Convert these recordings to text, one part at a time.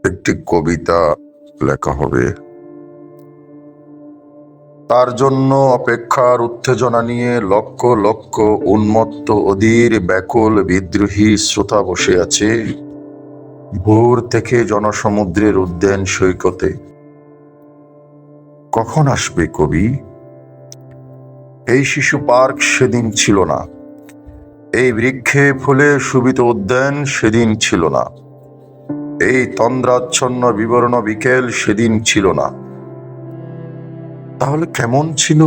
একটি কবিতা লেখা হবে। তার জন্য অপেক্ষার উত্তেজনা নিয়ে লক্ষ লক্ষ উন্মত্ত অধীর ব্যাকুল বিদ্রোহী শ্রোতা বসে আছে ভোর থেকে জনসমুদ্রের উদ্যান সৈকতে। কখন আসবে কবি? এই শিশু পার্ক সেদিন ছিল না, এই বৃক্ষে ফুলে শোভিত উদ্যান সেদিন ছিল না, এই তন্দ্রাচ্ছন্ন বিবর্ণ বিকেল সেদিন ছিল না। তাহলে কেমন ছিল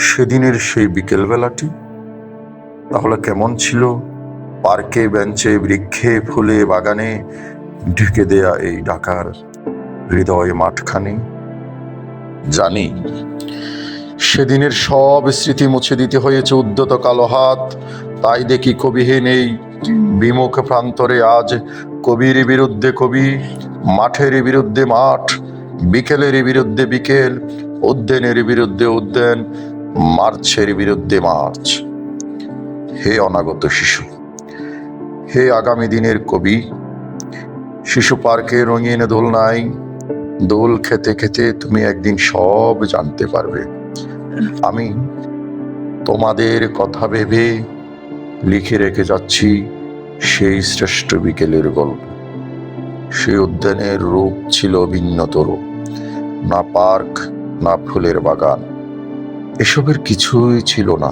সেদিনের সেই বিকেল বেলাটি? তাহলে কেমন ছিল পার্কে বেঞ্চে বৃক্ষে ফুলে বাগানে ঢেকে দেয়া এই ঢাকার হৃদয় মাঠখানি? জানি সেদিনের সব স্মৃতি মুছে দিতে হয়েছে উদ্যত কালো হাত। তাই দেখি কবিহীন এই বিমুখ প্রান্তরে আজ কবির বিরুদ্ধে কবি, মাঠের বিরুদ্ধে মাঠ, বিকেলের বিরুদ্ধে বিকেল, উদ্যানের বিরুদ্ধে উদ্যান, মার্চের বিরুদ্ধে মার্চ। হে অনাগত শিশু, হে আগামী দিনের কবি, শিশু পার্কে রঙিন দোলনায় দোল খেতে খেতে তুমি একদিন সব জানতে পারবে। আমি তোমাদের কথা ভেবে লিখে রেখে যাচ্ছি সেই শ্রেষ্ঠ বিকেলের গল্প। সেই উদ্যানের রূপ ছিল ভিন্নতর, না পার্ক, না ফুলের বাগান, এসবের কিছুই ছিল না।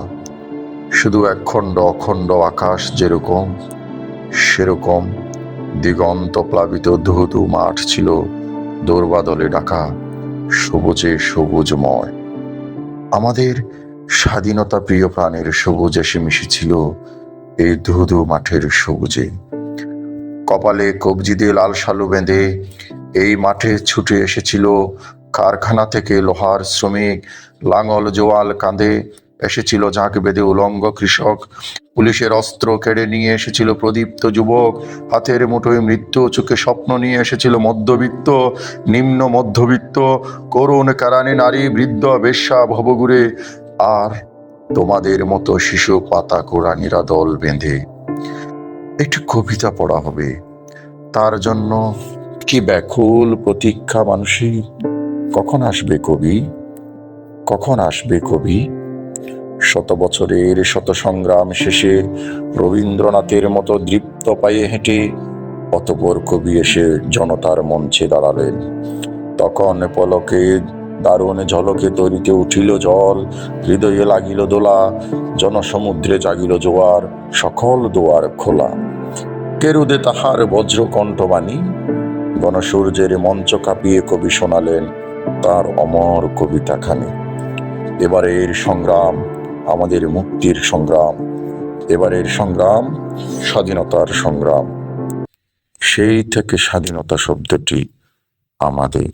শুধু একখণ্ড অখণ্ড আকাশ যেরকম, সেরকম দিগন্ত প্লাবিত ধুধু মাঠ ছিল দৌড়বাদলে ঢাকা, সবুজে সবুজময়। আমাদের স্বাধীনতা প্রিয় প্রাণের সবুজ এসে মিশেছিল এই ধুধু মাঠের সবুজে। কপালে কবজি দিয়ে লাল শালু বেঁধে এই মাঠে ছুটে এসেছিল কারখানা থেকে লোহার শ্রমিক, লাঙল জোয়াল কাঁধে এসেছিল ঝাঁক বেঁধে উলঙ্গ কৃষক, পুলিশের অস্ত্র কেড়ে নিয়ে এসেছিল প্রদীপ্ত যুবক, হাতের মুঠোয় মৃত্যু, চোখে স্বপ্ন নিয়ে এসেছিল মধ্যবিত্ত, নিম্ন মধ্যবিত্ত, করুণ কারানি নারী, বৃদ্ধ, বেশ্যা, ভবঘুরে, আর তোমাদের মতো শিশু পাতা কোরআনিরা দল বেঁধে। একটি কবিতা পড়া হবে, তার জন্য কি ব্যাকুল প্রতীক্ষা মানুষের। কখন আসবে কবি? কখন আসবে কবি? শত বছরের শত সংগ্রাম শেষে রবীন্দ্রনাথের মতো দৃপ্ত পায়ে হেঁটে অতঃপর কবি এসে জনতার মঞ্চে দাঁড়ালেন। তখন পলকে দারুণ ঝলকে তরিতে উঠিল জল, হৃদয়ে লাগিল দোলা, জনসমুদ্রে জাগিল জোয়ার, সকল দুয়ার খোলা। কেরুদে তাহার বজ্র কণ্ঠবাণী, গণসূর্যের মঞ্চ কাঁপিয়ে কবি শোনালেন তার অমর কবিতাখানি। এবারের সংগ্রাম আমাদের মুক্তির সংগ্রাম, এবারের সংগ্রাম স্বাধীনতার সংগ্রাম। সেই থেকে স্বাধীনতা শব্দটি আমাদের।